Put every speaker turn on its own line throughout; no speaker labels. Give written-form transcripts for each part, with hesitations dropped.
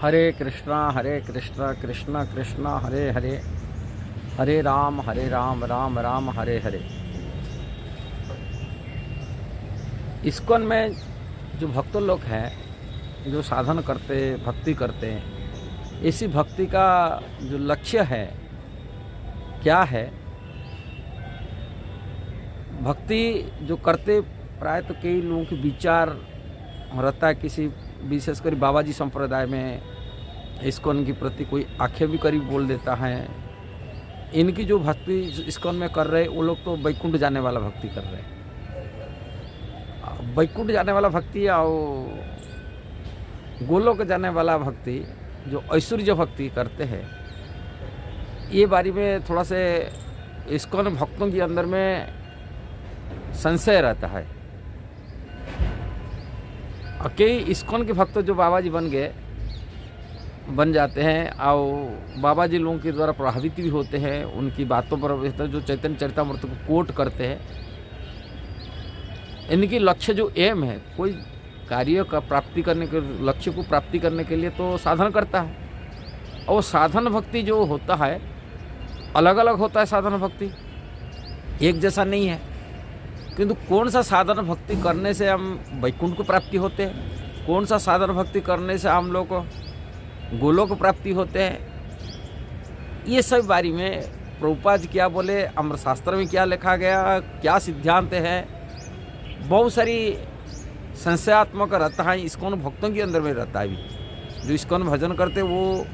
हरे कृष्णा कृष्णा कृष्णा हरे हरे, हरे Ram Ram Ram Hare Hare. ISKCON में जो भक्त लोग हैं, जो साधन करते, भक्ति करते हैं, इसी भक्ति का जो लक्ष्य है क्या है? भक्ति जो करते प्राय तो कई लोगों के विचार रहता है, किसी विशेषकर बाबा जी संप्रदाय में इस्कॉन के प्रति कोई आक्षेप भी करीब बोल देता है। इनकी जो भक्ति इस्कॉन में कर रहे वो लोग तो वैकुंठ जाने वाला भक्ति कर रहे हैं। वैकुंठ जाने वाला भक्ति और गोलोक जाने वाला भक्ति, जो ऐश्वर्य भक्ति करते हैं, ये बारे में थोड़ा से इस्कॉन भक्तों के अंदर में संशय रहता है। कई इस्कॉन के भक्त जो बाबा जी बन जाते हैं और बाबा जी लोगों के द्वारा प्रभावित भी होते हैं, उनकी बातों पर जो चैतन्य चरितामृत को कोट करते हैं। इनकी लक्ष्य जो एम है, कोई कार्य का प्राप्ति करने के लक्ष्य को प्राप्ति करने के लिए तो साधन करता है, और साधन भक्ति जो होता है अलग अलग होता है। साधन भक्ति एक जैसा नहीं है, किंतु कौन सा साधन भक्ति करने से हम वैकुंठ को प्राप्ति होते हैं, कौन सा साधन भक्ति करने से हम लोग को गोलोक को प्राप्ति होते हैं, ये सब बारे में प्रभुपाद जी क्या बोले, अमर शास्त्र में क्या लिखा गया, क्या सिद्धांत है, बहुत सारी संशयात्मक रहता है। इस्कॉन भक्तों के अंदर में रहता है भी, जो इस्कॉन भजन करते वो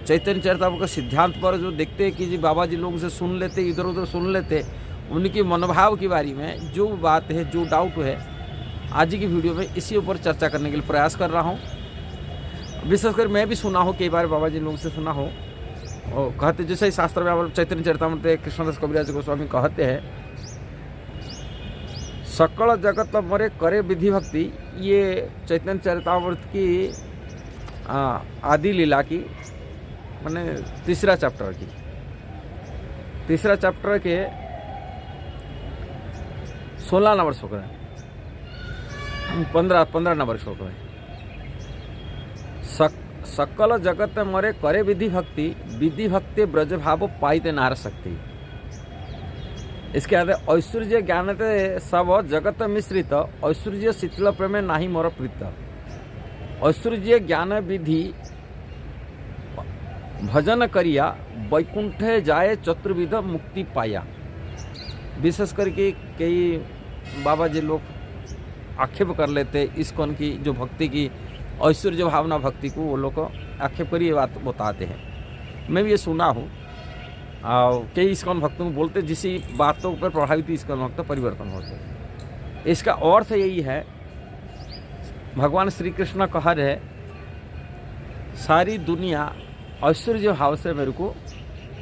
चैतन्य चरितामृत के सिद्धांत पर जो देखते हैं कि जी बाबा जी लोग से सुन लेते, इधर उधर सुन लेते, उनकी मनोभाव के बारे में जो बात है, जो डाउट है, आज की वीडियो में इसी ऊपर चर्चा करने के लिए प्रयास कर रहा हूँ। विशेषकर मैं भी सुना हो, कई बार बाबा जी लोगों से सुना हो, और कहते जैसे ही शास्त्र में चैतन्य चरितामृत कृष्णदास कबीरदास गोस्वामी कहते हैं, सकल जगत मरे करे विधि भक्ति। ये चैतन्य चरितामृत की आदि लीला की माने तीसरा चैप्टर के 16 नंबर श्लोक है, 15 नंबर श्लोक है। सकल जगत मरे करे विधि भक्ति ब्रज भाव पाइते नार शक्ति। इसके आगे ऐश्वर्य ज्ञानते सब जगत मिश्रित, ऐश्वर्य शीतल प्रेम नाही मोर प्रीत। ऐश्वर्य ज्ञान विधि भजन करिया, वैकुंठे जाए चतुर्विध मुक्ति पाया। विशेष करके कई बाबा जी लोग आक्षेप कर लेते इस्कॉन की जो भक्ति की ऐश्वर्य भावना भक्ति को, वो लोग आक्षेप कर ये बात बताते हैं। मैं भी ये सुना हूँ, और कई इस्कॉन भक्तों को बोलते जिसी बातों पर प्रभावित इस्कॉन भक्त परिवर्तन होते हैं। इसका अर्थ यही है, भगवान श्री कृष्ण कह रहे सारी दुनिया ऐश्वर्य भाव से मेरे को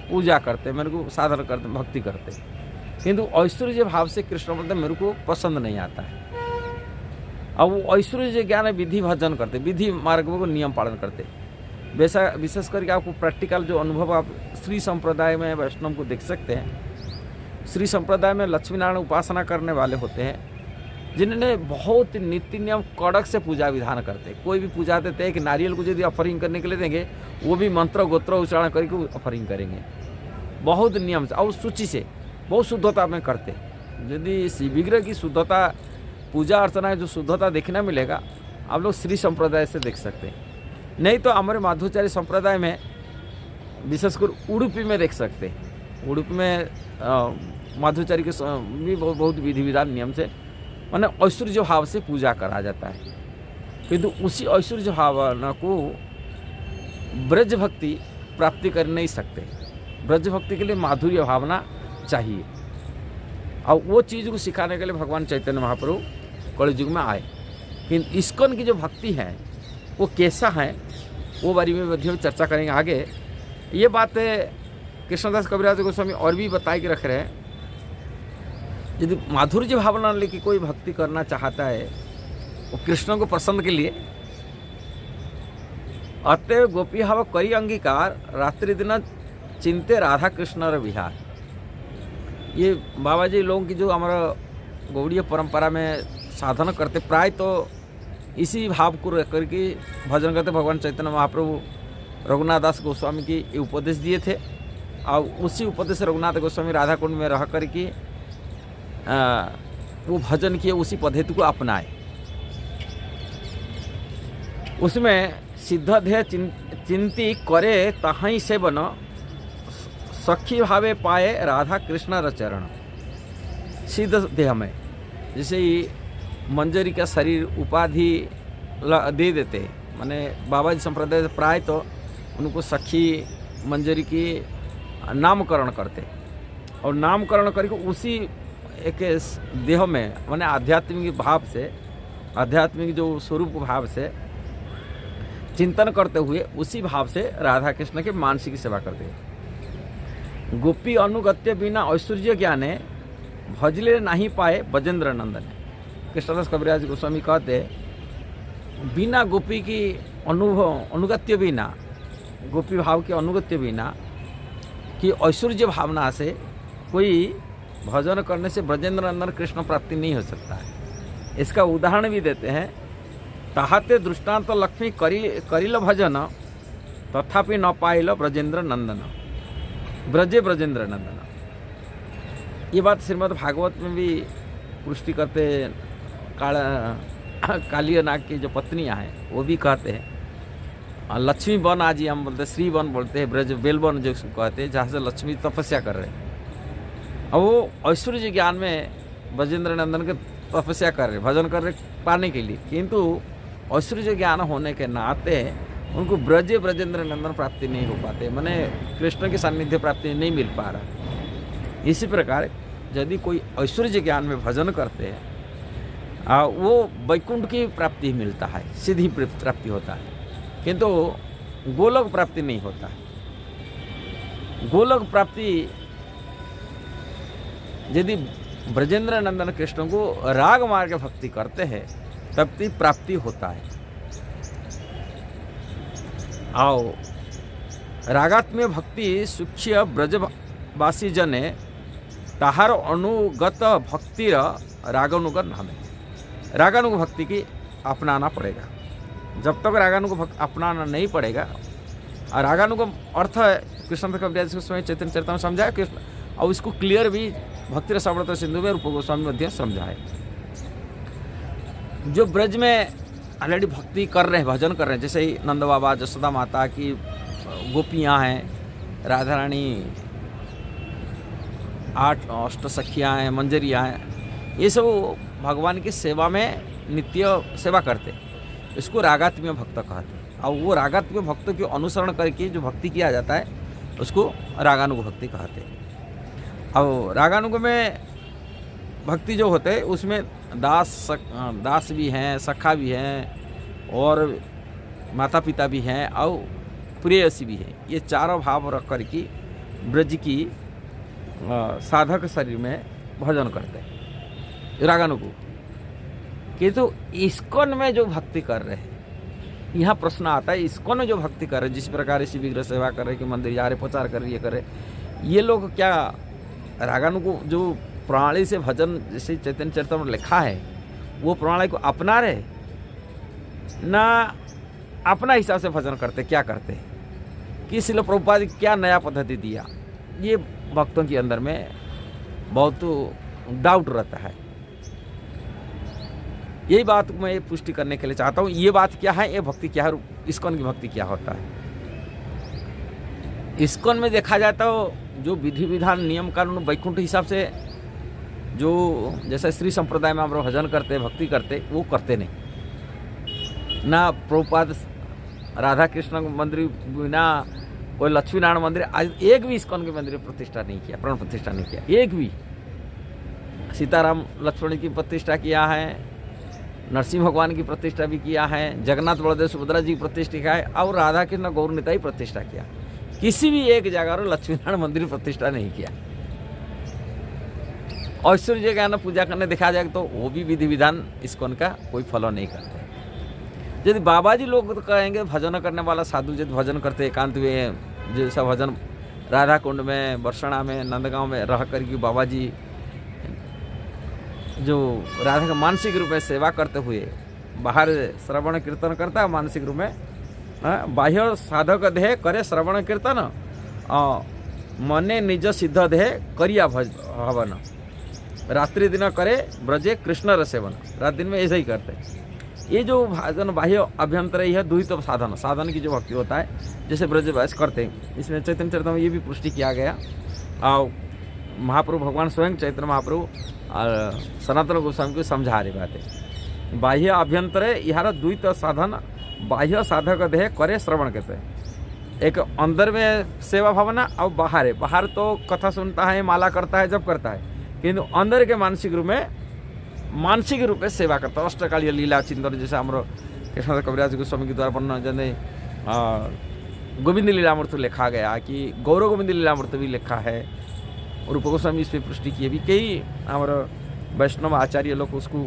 पूजा करते, मेरे को साधन करते, भक्ति करते, किंतु ऐश्वर्य भाव से कृष्ण बोलते मेरे को पसंद नहीं आता है। अब वो ऐश्वर्य ज्ञान विधि भजन करते, विधि मार्ग को नियम पालन करते। वैसा विशेष करके आपको प्रैक्टिकल जो अनुभव आप श्री संप्रदाय में वैष्णव को देख सकते हैं। श्री संप्रदाय में लक्ष्मी नारायण उपासना करने वाले होते हैं, जिन्होंने बहुत नीति नियम कड़क से पूजा विधान करते। कोई भी पूजा देते हैं कि नारियल को यदि ऑफरिंग करने के लिए देंगे, वो भी मंत्र गोत्र उच्चारण करके ऑफरिंग करेंगे, बहुत नियम से और सूची से, बहुत शुद्धता में करते। यदि शिव विग्रह की शुद्धता, पूजा अर्चना जो शुद्धता देखना मिलेगा, आप लोग श्री संप्रदाय से देख सकते हैं। नहीं तो हमारे माधवाचार्य संप्रदाय में, विशेषकर उडुपी में देख सकते हैं। उडुपी में माधवाचार्य के भी बहुत विधि विधान नियम से माने ऐश्वर्य भाव से पूजा करा जाता है, किंतु उसी ऐश्वर्य भावना को ब्रज भक्ति प्राप्ति कर नहीं सकते। ब्रज भक्ति के लिए माधुर्य भावना चाहिए, और वो चीज़ को सिखाने के लिए भगवान चैतन्य महाप्रभु कलयुग में आए। किंतु इस्कॉन की जो भक्ति है वो कैसा है, वो बारे में वीडियो में चर्चा करेंगे आगे। ये बात कृष्णदास कबीरदास गोस्वामी और भी बता के रख रहे हैं। यदि माधुर्य भावना लेके कोई भक्ति करना चाहता है, वो कृष्ण को पसंद के लिए, अतएव गोपी हव करी अंगीकार, रात्रि दिन चिंते राधा कृष्ण विहार। ये बाबा जी लोगों की जो हमारा गौड़ीय परंपरा में साधना करते, प्राय तो इसी भाव को रख करके भजन करते भगवान चैतन्य महाप्रभु रघुनाथ दास गोस्वामी की ये उपदेश दिए थे। और उसी उपदेश रघुनाथ गोस्वामी राधा कुंड में रह करके वो भजन किए, उसी पद्धति को अपनाए। उसमें सिद्ध ध्येय चिंती करे तहीं सेवन, सखी भावे पाए राधा कृष्ण रचरण। सिद्ध देह में जैसे ही मंजरी का शरीर उपाधि दे देते, माने बाबा जी संप्रदाय प्राय तो उनको सखी मंजरी की नामकरण करते और नामकरण करके उसी एक देह में माने आध्यात्मिक भाव से, आध्यात्मिक जो स्वरूप भाव से चिंतन करते हुए उसी भाव से राधा कृष्ण के मानसिक सेवा करते हैं। गोपी अनुगत्य बिना ऐश्वर्य ज्ञाने, भजले नहीं पाए ब्रजेंद्र नंदन। कृष्णदास कविराज गोस्वामी कहते बिना गोपी की अनुगत्य बिना, गोपी भाव के अनुगत्य बिना कि ऐश्वर्य भावना से कोई भजन करने से ब्रजेंद्र नंदन कृष्ण प्राप्ति नहीं हो सकता है। इसका उदाहरण भी देते हैं। ताहाते दृष्टांत लक्ष्मी करिल भजन, तथापि न पाइल ब्रजेंद्र नंदन। ब्रजे ब्रजेंद्र नंदन, ये बात श्रीमद् भागवत में भी पुष्टि करते। कालिया नाग की जो पत्नियां हैं वो भी कहते हैं। लक्ष्मी वन आज हम बोलते, श्री वन बोलते हैं, ब्रज बेलवन जो कहते हैं, जहाँ से लक्ष्मी तपस्या कर रहे हैं। और वो ऐश्वर्य ज्ञान में ब्रजेंद्र नंदन के तपस्या कर रहे, भजन कर रहे पाने के लिए, किंतु ऐश्वर्य ज्ञान होने के नाते उनको ब्रजे ब्रजेंद्र नंदन प्राप्ति नहीं हो पाते, माने कृष्ण के सानिध्य प्राप्ति नहीं मिल पा रहा। इसी प्रकार यदि कोई ऐश्वर्य ज्ञान में भजन करते हैं वो वैकुंठ की प्राप्ति मिलता है, सीधी प्राप्ति होता है, किंतु गोलोक प्राप्ति नहीं होता है। गोलोक प्राप्ति यदि ब्रजेंद्र नंदन कृष्ण को राग मार्ग भक्ति करते हैं तब की प्राप्ति होता है। आओ रागात्म्य भक्ति सूक्ष्य ब्रजवासी जने, ताहार अनुगत भक्तिर रागानुगत नाम है। रागानुग भक्ति की अपनाना पड़ेगा। जब तक रागानुग अपनाना नहीं पड़ेगा, और रागानुग अर्थ है कृष्ण कविराज गोस्वामी चैतन्य चरित में समझाया कृष्ण, और इसको क्लियर भी भक्ति रसामृत सिंधु में रूप गोस्वामी मध्य समझाए। जो ब्रज में ऑलरेडी भक्ति कर रहे हैं, भजन कर रहे हैं, जैसे ही नंद बाबा, जसोदा माता की गोपियाँ हैं, राधा रानी, 8 अष्ट सखियाँ हैं, मंजरियाँ हैं, ये सब भगवान की सेवा में नित्य सेवा करते, इसको रागात्म्य भक्त कहते हैं। और वो रागात्म्य भक्त के अनुसरण करके जो भक्ति किया जाता है उसको रागानुग भक्ति कहते हैं। और रागानुग में भक्ति जो होते हैं उसमें दास भी हैं, सखा भी हैं, और माता पिता भी हैं, और प्रेयसी भी हैं। ये चारों भाव रख कर के ब्रज की साधक शरीर में भजन करते हैं रागानुग। किंतु इस्कॉन में जो भक्ति कर रहे हैं, यहाँ प्रश्न आता है, इस्कॉन में जो भक्ति कर रहे हैं, जिस प्रकार इसी विग्रह सेवा कर रहे कि मंदिर जा रहे, प्रचार कर रहे, ये कर रहे, ये लोग क्या रागानुग जो प्रणाली से भजन जैसे चैतन्य चरितम में लिखा है वो प्रणाली को अपना रहे ना अपना हिसाब से भजन करते, क्या करते हैं, किस लिए प्रभुपाद क्या नया पद्धति दिया, ये भक्तों के अंदर में बहुत डाउट रहता है। यही बात मैं पुष्टि करने के लिए चाहता हूँ। ये बात क्या है, ये भक्ति क्या है, इस्कॉन की भक्ति क्या होता है। इस्कॉन में देखा जाए तो जो विधि विधान नियम कानून वैकुंठ हिसाब से जो जैसे श्री संप्रदाय में हम लोग भजन करते, भक्ति करते, वो करते नहीं ना। प्रभुपाद राधा कृष्ण मंदिर बिना कोई लक्ष्मी नारायण मंदिर, आज एक भी इस्कॉन के मंदिर प्रतिष्ठा नहीं किया, प्राण प्रतिष्ठा नहीं किया, एक भी। सीताराम लक्ष्मण की प्रतिष्ठा किया है, नरसिंह भगवान की प्रतिष्ठा भी किया है, जगन्नाथ बलदेव सुभद्रा जी की प्रतिष्ठा किया है, और राधा कृष्ण गौर निताई प्रतिष्ठा किया। किसी भी एक जगह लक्ष्मी नारायण मंदिर प्रतिष्ठा नहीं किया। ऐश्वर्य ज्ञान पूजा करने देखा जाए तो वो भी विधि विधान इस्कॉन का कोई फॉलो नहीं करते। यदि बाबा जी लोग तो कहेंगे भजन करने वाला साधु यदि भजन करते एकांत में, जैसा भजन राधा कुंड में, बरसना में, नंदगांव में रह कर के बाबा जी जो राधा का मानसिक रूप में सेवा करते हुए बाहर श्रवण कीर्तन करता है, मानसिक रूप में बाह्य साधक देह करे श्रवण कीर्तन, मने निज सिद्ध देह करिया हवन, रात्रि दिन करे ब्रजे कृष्ण रसेवन। रात दिन में ऐसा ही करते हैं। ये जो भाजन बाह्य अभ्यंतर यह द्वित साधन, साधन की जो भक्ति होता है जैसे ब्रजवास करते हैं, इसमें चैतन्य चरित में ये भी पुष्टि किया गया। और महाप्रभु भगवान स्वयं चैतन्य महाप्रभु सनातन गोस्वामी को समझा रहे बातें। बाह्य अभ्यंतर यह द्वित साधन, बाह्य साधक देह करे श्रवण कहते हैं। एक अंदर में सेवा भावना और बाहर है। बाहर तो कथा सुनता है, माला करता है, जब करता है, किंतु अंदर के मानसिक रूप में सेवा करता है। अष्टकालीय लीला चिंतन जैसे आमर कृष्ण कविराज गोस्वामी के द्वारा वर्णन जने गोविंद लीलामृत लिखा गया कि गौरव गोविंद लीलामृत भी लिखा है। रूप गोस्वामी इस पर पुष्टि की है भी। कई हमारे वैष्णव आचार्य लोग उसको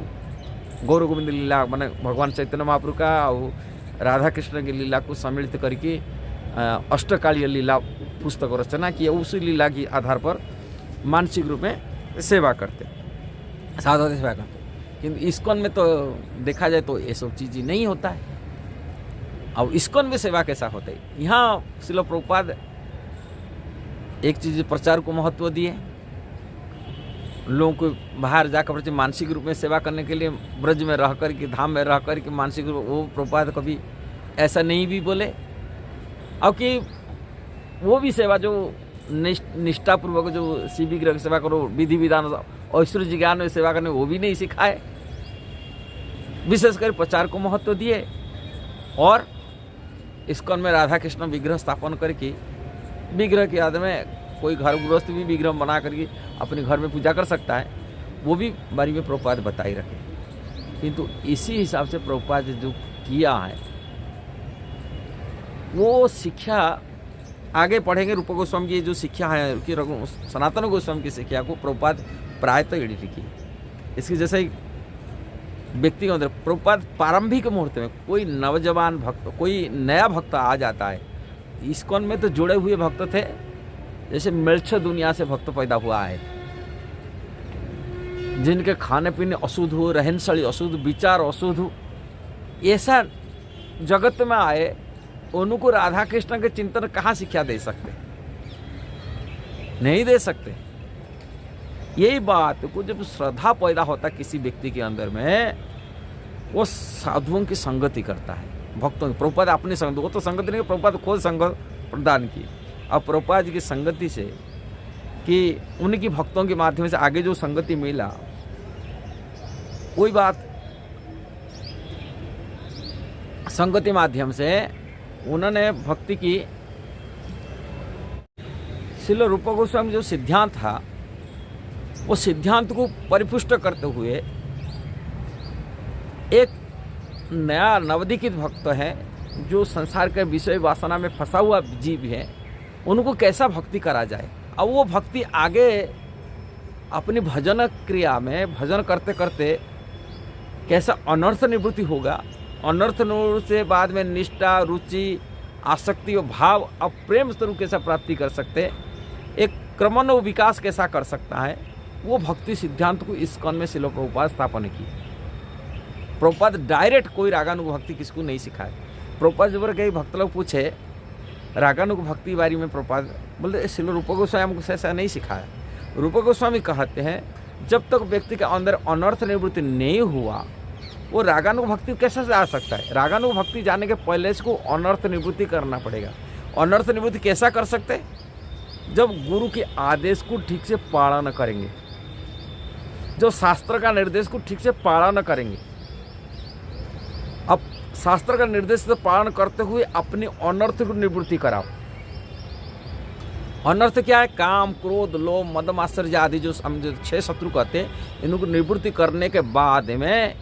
गौरव गोविंद लीला मैंने भगवान चैतन्य महाप्रभु का और राधा कृष्ण की लीला को सम्मिलित करके अष्टकालीय लीला पुस्तक रचना की। उसी लीला के आधार पर मानसिक रूप में सेवा करते, साधक सेवा करते। किंतु इस्कॉन में तो देखा जाए तो ये सब चीज़ नहीं होता है। अब इस्कॉन में सेवा कैसा होता है? यहाँ श्रील प्रभुपाद एक चीज़ प्रचार को महत्व दिए, लोगों को बाहर जाकर मानसिक रूप में सेवा करने के लिए ब्रज में रह कर के, धाम में रह कर के मानसिक रूप, वो प्रभुपाद कभी ऐसा नहीं भी बोले। और कि वो भी सेवा जो निष्ठापूर्वक जो शिव विग्रह की सेवा करो, विधि विधान ऐश्वर्य ज्ञान में सेवा करने, वो भी नहीं सिखाए। विशेषकर प्रचार को महत्व दिए। और इस्कॉन में राधा कृष्ण विग्रह स्थापन करके, विग्रह के याद में कोई घर गृहस्थ भी विग्रह बना करके अपने घर में पूजा कर सकता है, वो भी बारे में प्रभुपाद बताई रखे। किंतु इसी हिसाब से प्रभुपाद जो किया है वो शिक्षा आगे पढ़ेंगे। रूप गोस्वामी की जो शिक्षा है कि सनातन गोस्वामी की शिक्षा को प्रभुपाद प्रायतः एडिट की। इसकी जैसे व्यक्ति के अंदर प्रभुपाद प्रारंभिक मुहूर्त में कोई नवजवान भक्त, कोई नया भक्त आ जाता है, इस्कॉन में तो जुड़े हुए भक्त थे, जैसे मिर्च दुनिया से भक्त पैदा हुआ है, जिनके खाने पीने अशुद्ध हो, रहन सहन अशुद्ध, विचार अशुद्ध हो, ऐसा जगत में आए, उनको राधा कृष्ण के चिंतन कहाँ शिक्षा दे सकते? नहीं दे सकते। यही बात को जब श्रद्धा पैदा होता किसी व्यक्ति के अंदर में, वो साधुओं की संगति करता है, भक्तों की। प्रभुपाद अपनी संगति, वो तो संगति नहीं, प्रभुपाद खुद संगत प्रदान की। अब प्रभुपाद जी की संगति से कि उनकी भक्तों के माध्यम से आगे जो संगति मिला, कोई बात संगति माध्यम से उन्होंने भक्ति की। श्रील रूप गोस्वामी जो सिद्धांत था, वो सिद्धांत को परिपुष्ट करते हुए एक नया नवदीक्षित भक्त है जो संसार के विषय वासना में फंसा हुआ जीव है, उनको कैसा भक्ति करा जाए। अब वो भक्ति आगे अपनी भजन क्रिया में भजन करते करते कैसा अनर्थ निवृत्ति होगा, अनर्थ निवृत्ति से बाद में निष्ठा, रुचि, आसक्ति और भाव और प्रेम स्वरूप कैसा प्राप्ति कर सकते, एक क्रमण विकास कैसा कर सकता है, वो भक्ति सिद्धांत को इस्कॉन में श्रील प्रभुपाद स्थापना की। प्रभुपाद डायरेक्ट कोई रागानुग भक्ति किसको नहीं सिखाए। प्रभुपाद जब कई भक्त लोग पूछे रागानुग भक्ति बारे में, प्रभुपाद बोलते श्रील रूप गोस्वामी हमको ऐसा नहीं सिखाया। रूप गोस्वामी कहते हैं जब तक व्यक्ति के अंदर अनर्थ निवृत्ति नहीं हुआ, वो रागानुग भक्ति कैसे से आ सकता है? रागानुग भक्ति जाने के पहले इसको अनर्थ निवृत्ति करना पड़ेगा। अनर्थ निवृत्ति कैसा कर सकते हैं? जब गुरु के आदेश को ठीक से पालन करेंगे, जो शास्त्र का निर्देश को ठीक से पालन करेंगे। अब शास्त्र का निर्देश से पालन करते हुए अपने अनर्थ को निवृत्ति कराओ। अनर्थ क्या है? काम, क्रोध, लोभ, मद, मात्सर्य आदि जो हम 6 शत्रु कहते हैं, इनको निवृत्ति करने के बाद में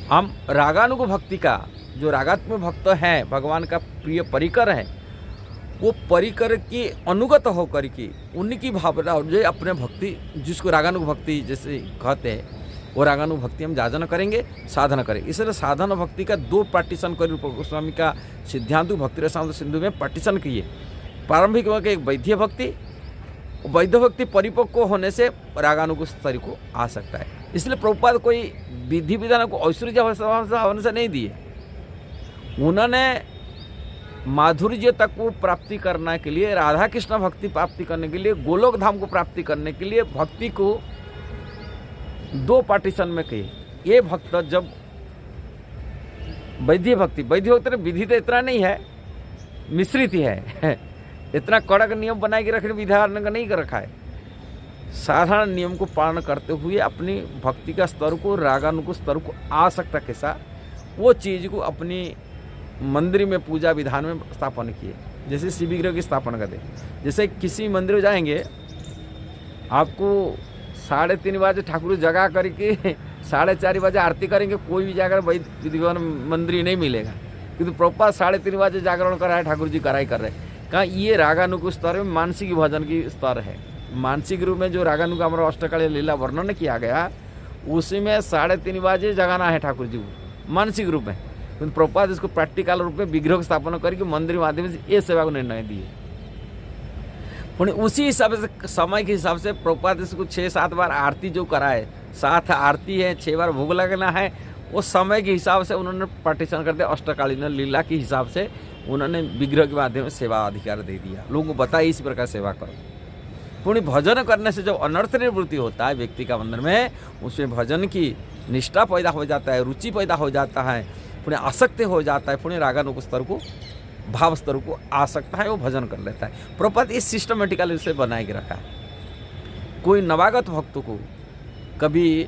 हम रागानुग भक्ति का, जो रागात्मक भक्त हैं, भगवान का प्रिय परिकर है, वो परिकर की अनुगत होकर के उनकी भावना और जो अपने भक्ति, जिसको रागानुग भक्ति जैसे कहते हैं, वो रागानुग भक्ति हम जाजन करेंगे, साधना करेंगे। इसलिए साधन भक्ति का 2 पार्टीशन कर रूप गोस्वामी का सिद्धांत भक्ति रसायन सिंधु में पार्टीशन किए। प्रारंभिक वर्ग एक वैद्य भक्ति परिपक्व होने से रागानुग स्तर को आ सकता है। इसलिए प्रभुपाद कोई विधि विधान को ऐश्वर्य हवन से नहीं दिए। उन्होंने माधुर्य तक को प्राप्ति करने के लिए, राधा कृष्ण भक्ति प्राप्ति करने के लिए, गोलोक धाम को प्राप्ति करने के लिए भक्ति को 2 पार्टीशन में किए। ये भक्त जब वैद्य भक्ति विधि तो इतना नहीं है, मिश्रित ही है इतना कड़क नियम बना के रखने विधान का नहीं कर रखा है। साधारण नियम को पालन करते हुए अपनी भक्ति का स्तर को, रागानुकूल स्तर को आसक्ता के साथ वो चीज़ को अपनी मंदिर में पूजा विधान में स्थापन किए। जैसे शिव विग्रह की स्थापना करते, जैसे किसी मंदिर में जाएंगे, आपको 3:30 बजे ठाकुर जगा करके 4:30 बजे आरती करेंगे, कोई भी जाकर विद्वान मंदिर नहीं मिलेगा। किंतु प्रभुपाद 3:30 बजे जागरण कर रहा है, ठाकुर जी कराई कर रहे हैं। कहाँ ये रागानुकूल स्तर में मानसिक भजन की स्तर है। मानसिक रूप में जो रागानुकूल हमारा अष्टकालीय लीला वर्णन किया गया, उसी में 3:30 बजे जगाना है ठाकुर जी को मानसिक रूप में। किंतु प्रभुपाद इसको प्रैक्टिकल रूप में विग्रह की स्थापना करके मंदिर माध्यम से ये सेवा को निर्णय दिए। पुण्य उसी हिसाब से, समय के हिसाब से प्रभुपाद इसको 6-7 बार आरती जो कराए, 7 आरती है, 6 बार भोग लगना है, वो समय के हिसाब से उन्होंने पार्टीशन करते अष्टकालीन लीला के हिसाब से उन्होंने विग्रह के माध्यम से सेवा अधिकार दे दिया। लोगों को बताया इसी प्रकार सेवा करो। पुण्य भजन करने से जब अनर्थ निवृत्ति होता है व्यक्ति का अंदर में, उसमें भजन की निष्ठा पैदा हो जाता है, रुचि पैदा हो जाता है, पुण्य आसक्ति हो जाता है, पुण्य रागानुकूल स्तर को, भाव स्तर को आ सकता है, वो भजन कर लेता है। प्रभुपाद इस सिस्टमेटिकली उसे बनाए के रखा है। कोई नवागत भक्त को कभी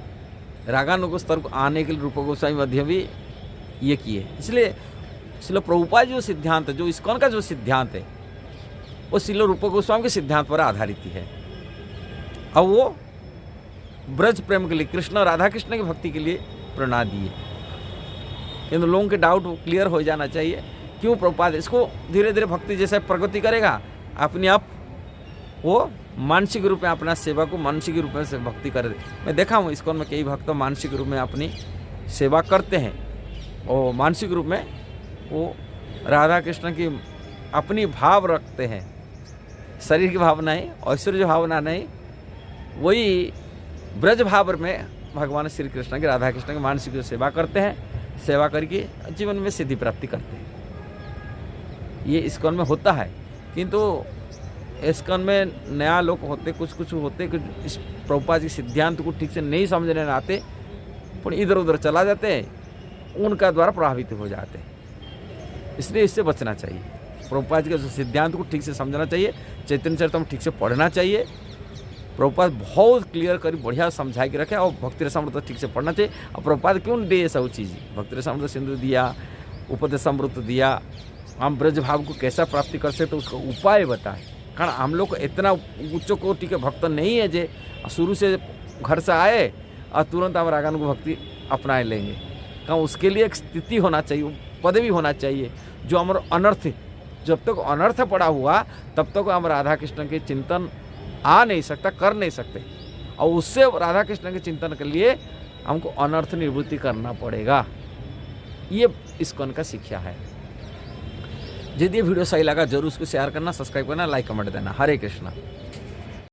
रागानुकूल स्तर को आने के लिए रूप गोस्वामी मध्य भी ये किए। इसलिए प्रभुपाद जो सिद्धांत, जो इस्कॉन का जो सिद्धांत है, वो श्रील रूप गोस्वामी के सिद्धांत पर आधारित ही है। अब वो ब्रज प्रेम के लिए, कृष्ण राधा कृष्ण की भक्ति के लिए प्रेरणा दिए। किंतु लोगों के डाउट क्लियर हो जाना चाहिए, क्यों प्रभुपाद इसको धीरे धीरे भक्ति जैसे प्रगति करेगा, अपने आप वो मानसिक रूप में अपना सेवा को मानसिक रूप में से भक्ति कर दे। मैं देखा हूँ इस्कॉन में कई भक्त मानसिक रूप में अपनी सेवा करते हैं, और मानसिक रूप में वो राधा कृष्ण की अपनी भाव रखते हैं, शरीर की भावना नहीं, ऐश्वर्य भावना नहीं, वही ब्रज भाव में भगवान श्री कृष्ण की, राधा कृष्ण की मानसिक सेवा करते हैं, सेवा करके जीवन में सिद्धि प्राप्ति करते हैं। ये इस्कॉन में होता है। किंतु इस्कॉन में नया लोग होते, कुछ होते कि इस प्रभुपाद के सिद्धांत को ठीक से नहीं समझने आते, पर इधर उधर चला जाते हैं, उनका द्वारा प्रभावित हो जाते हैं। इसलिए इससे बचना चाहिए। प्रभुपाद के सिद्धांत को ठीक से समझना चाहिए, चैतन्य चरितम ठीक से पढ़ना चाहिए। प्रभुपाद बहुत क्लियर कर बढ़िया समझा के रखे, और भक्ति रसामृत ठीक से पढ़ना चाहिए। और प्रभुपाद क्यों दिए ये सब चीज़, भक्ति रसामृत सिंधु दिया, उपदेशामृत दिया, हम ब्रज भाव को कैसा प्राप्ति कर सकते, तो उसका उपाय बताए। कारण हम लोग को इतना उच्च कोटि के भक्त नहीं है जे शुरू से घर से आए और तुरंत हम रागानुकूल भक्ति अपना लेंगे। कहाँ उसके लिए एक स्थिति होना चाहिए, पदवी होना चाहिए, जो हमारा अनर्थ, जब तक अनर्थ पड़ा हुआ तब तक हम राधा कृष्ण के चिंतन आ नहीं सकता, कर नहीं सकते। और उससे राधा कृष्ण के चिंतन के लिए हमको अनर्थ निवृत्ति करना पड़ेगा। ये इस्कॉन का शिक्षा है। यदि ये वीडियो सही लगा जरूर उसको शेयर करना, सब्सक्राइब करना, लाइक कमेंट देना। हरे कृष्णा।